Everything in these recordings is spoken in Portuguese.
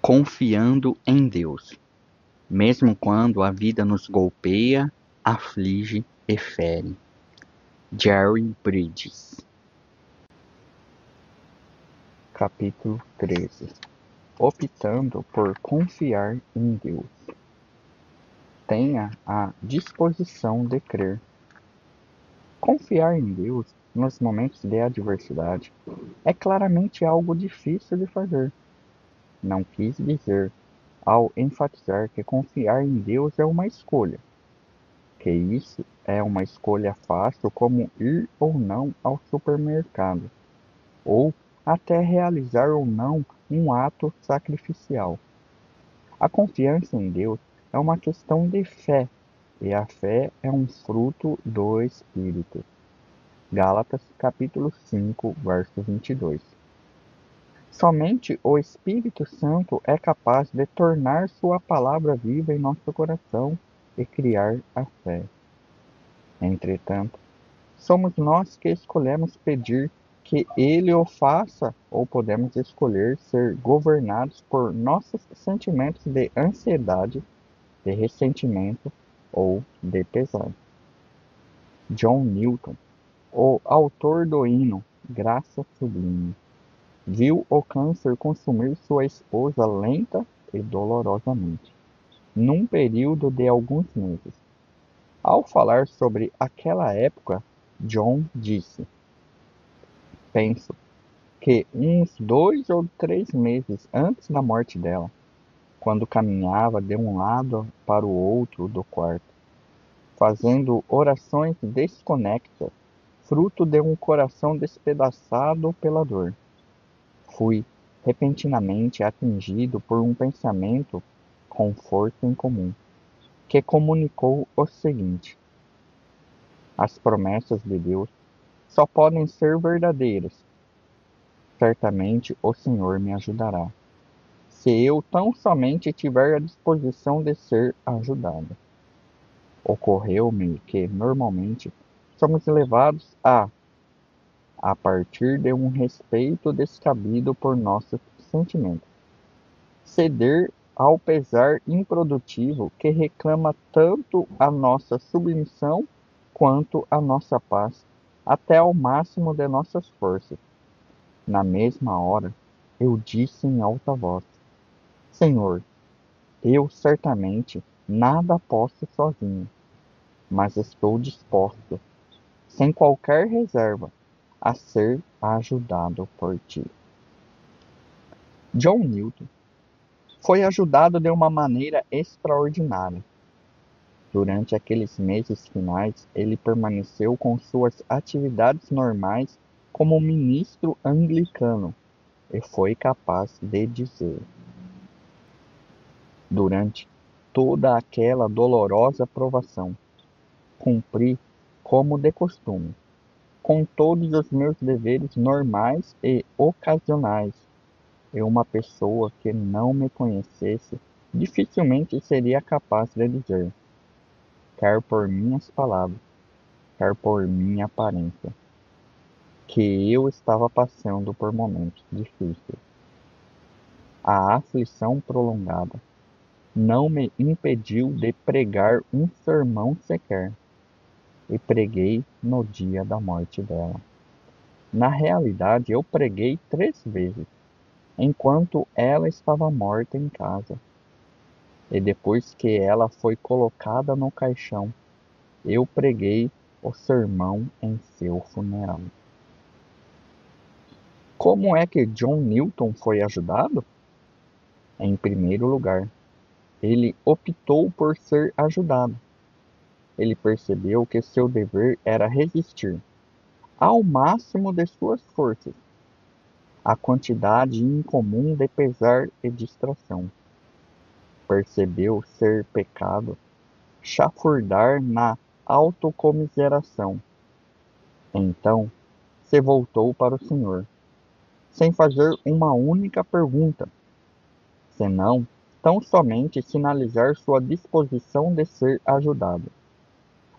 Confiando em Deus, mesmo quando a vida nos golpeia, aflige e fere. Jerry Bridges. Capítulo 13. Optando por confiar em Deus. Tenha a disposição de crer. Confiar em Deus nos momentos de adversidade é claramente algo difícil de fazer. Não quis dizer, ao enfatizar que confiar em Deus é uma escolha, que isso é uma escolha fácil como ir ou não ao supermercado, ou até realizar ou não um ato sacrificial. A confiança em Deus é uma questão de fé, e a fé é um fruto do Espírito. Gálatas capítulo 5, verso 22. Somente o Espírito Santo é capaz de tornar sua palavra viva em nosso coração e criar a fé. Entretanto, somos nós que escolhemos pedir que Ele o faça, ou podemos escolher ser governados por nossos sentimentos de ansiedade, de ressentimento ou de pesar. John Newton, o autor do hino Graça Sublime, viu o câncer consumir sua esposa lenta e dolorosamente, num período de alguns meses. Ao falar sobre aquela época, John disse: "Penso que uns 2 ou 3 meses antes da morte dela, quando caminhava de um lado para o outro do quarto, fazendo orações desconexas, fruto de um coração despedaçado pela dor, fui repentinamente atingido por um pensamento com força incomum, que comunicou o seguinte: as promessas de Deus só podem ser verdadeiras. Certamente o Senhor me ajudará, se eu tão somente tiver a disposição de ser ajudado. Ocorreu-me que, normalmente, somos levados a partir de um respeito descabido por nossos sentimentos, ceder ao pesar improdutivo que reclama tanto a nossa submissão quanto a nossa paz, até ao máximo de nossas forças. Na mesma hora, eu disse em alta voz: Senhor, eu certamente nada posso sozinho, mas estou disposto, sem qualquer reserva, a ser ajudado por ti. John Newton foi ajudado de uma maneira extraordinária. Durante aqueles meses finais, ele permaneceu com suas atividades normais como ministro anglicano e foi capaz de dizer: durante toda aquela dolorosa provação, cumpri como de costume, com todos os meus deveres normais e ocasionais, e uma pessoa que não me conhecesse dificilmente seria capaz de dizer, quer por minhas palavras, quer por minha aparência, que eu estava passando por momentos difíceis. A aflição prolongada não me impediu de pregar um sermão sequer, e preguei no dia da morte dela. Na realidade, eu preguei 3 vezes, enquanto ela estava morta em casa. E depois que ela foi colocada no caixão, eu preguei o sermão em seu funeral. Como é que John Newton foi ajudado? Em primeiro lugar, ele optou por ser ajudado. Ele percebeu que seu dever era resistir, ao máximo de suas forças, à quantidade incomum de pesar e distração. Percebeu ser pecado chafurdar na autocomiseração. Então, se voltou para o Senhor, sem fazer uma única pergunta, senão tão somente sinalizar sua disposição de ser ajudado.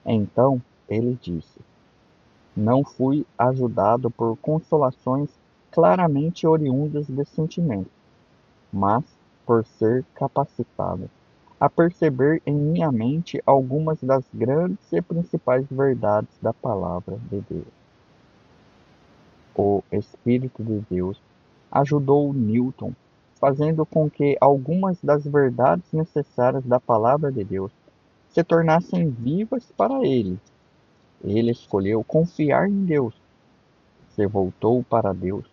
Então ele disse: não fui ajudado por consolações claramente oriundas de sentimento, mas por ser capacitado a perceber em minha mente algumas das grandes e principais verdades da palavra de Deus. O Espírito de Deus ajudou Newton, fazendo com que algumas das verdades necessárias da palavra de Deus se tornassem vivas para ele. Ele escolheu confiar em Deus, se voltou para Deus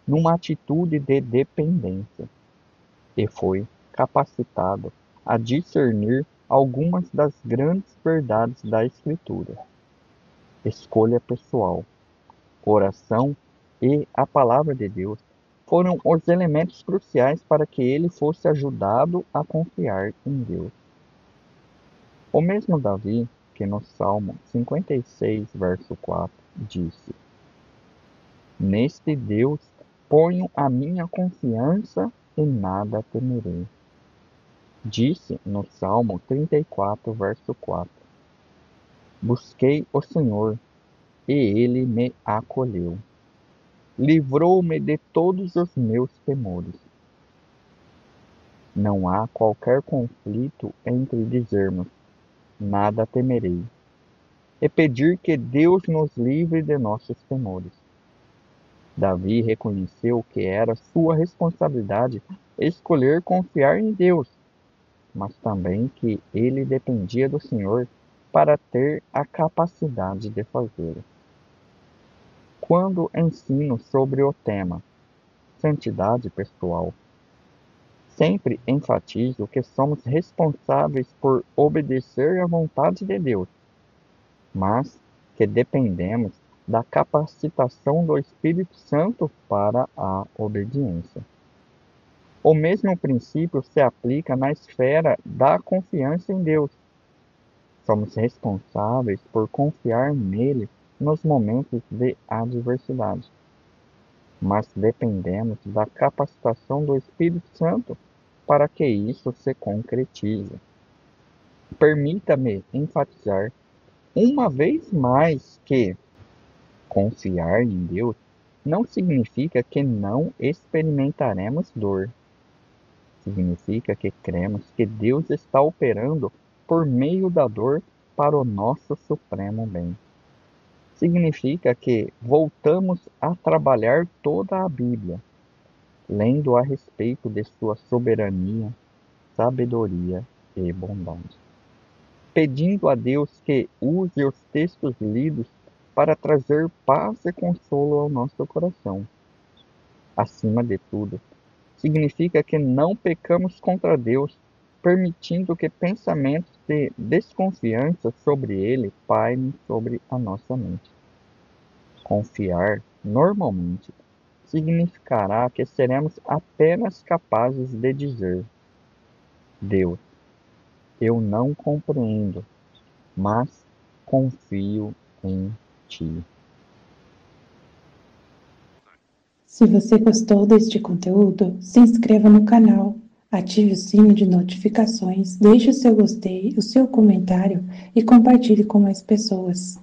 numa atitude de dependência e foi capacitado a discernir algumas das grandes verdades da Escritura. Escolha pessoal, oração e a palavra de Deus foram os elementos cruciais para que ele fosse ajudado a confiar em Deus. O mesmo Davi, que no Salmo 56, verso 4, disse: Neste Deus ponho a minha confiança e nada temerei. Disse no Salmo 34, verso 4: Busquei o Senhor, e ele me acolheu. Livrou-me de todos os meus temores. Não há qualquer conflito entre dizermos: nada temerei, e pedir que Deus nos livre de nossos temores. Davi reconheceu que era sua responsabilidade escolher confiar em Deus, mas também que ele dependia do Senhor para ter a capacidade de fazê-lo. Quando ensino sobre o tema santidade pessoal, sempre enfatizo que somos responsáveis por obedecer à vontade de Deus, mas que dependemos da capacitação do Espírito Santo para a obediência. O mesmo princípio se aplica na esfera da confiança em Deus. Somos responsáveis por confiar nele nos momentos de adversidade, mas dependemos da capacitação do Espírito Santo para que isso se concretize. Permita-me enfatizar uma vez mais que confiar em Deus não significa que não experimentaremos dor. Significa que cremos que Deus está operando por meio da dor para o nosso supremo bem. Significa que voltamos a trabalhar toda a Bíblia, lendo a respeito de sua soberania, sabedoria e bondade, pedindo a Deus que use os textos lidos para trazer paz e consolo ao nosso coração. Acima de tudo, significa que não pecamos contra Deus, permitindo que pensamentos de desconfiança sobre Ele pairem sobre a nossa mente. Confiar, normalmente, significará que seremos apenas capazes de dizer: Deus, eu não compreendo, mas confio em Ti. Se você gostou deste conteúdo, se inscreva no canal, ative o sino de notificações, deixe o seu gostei, o seu comentário e compartilhe com mais pessoas.